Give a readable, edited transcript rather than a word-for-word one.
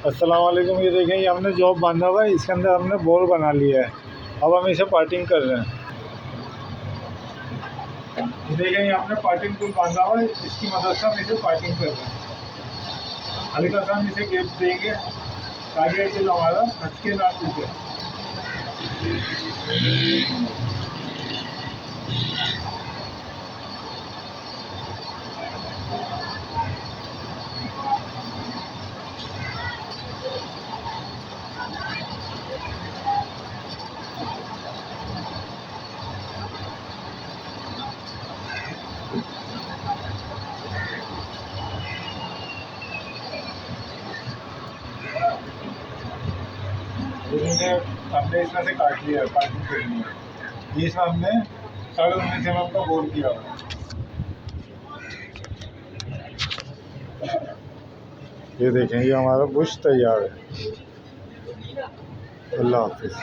अस्सलाम वालेकुम। ये देखें, ये हमने जॉब बांधा हुआ है, इसके अंदर हमने बोर बना लिया है। अब हम इसे पार्टिंग कर रहे हैं। ये देखें, ये हमने पार्टिंग टूल बांधा हुआ है, इसकी मदद से हम इसे पार्टिंग कर रहे हैं। हल्का सा हम इसे गैप देंगे ताकि ये जो हमारा हटके ना टूटे। हमने इसमें से काट लिया है पार्टिंग के लिए। ये सब हमने 19.5 mm का बोर किया हुआ है। ये देखें, ये हमारा बुश तैयार है। अल्लाह हाफिज़।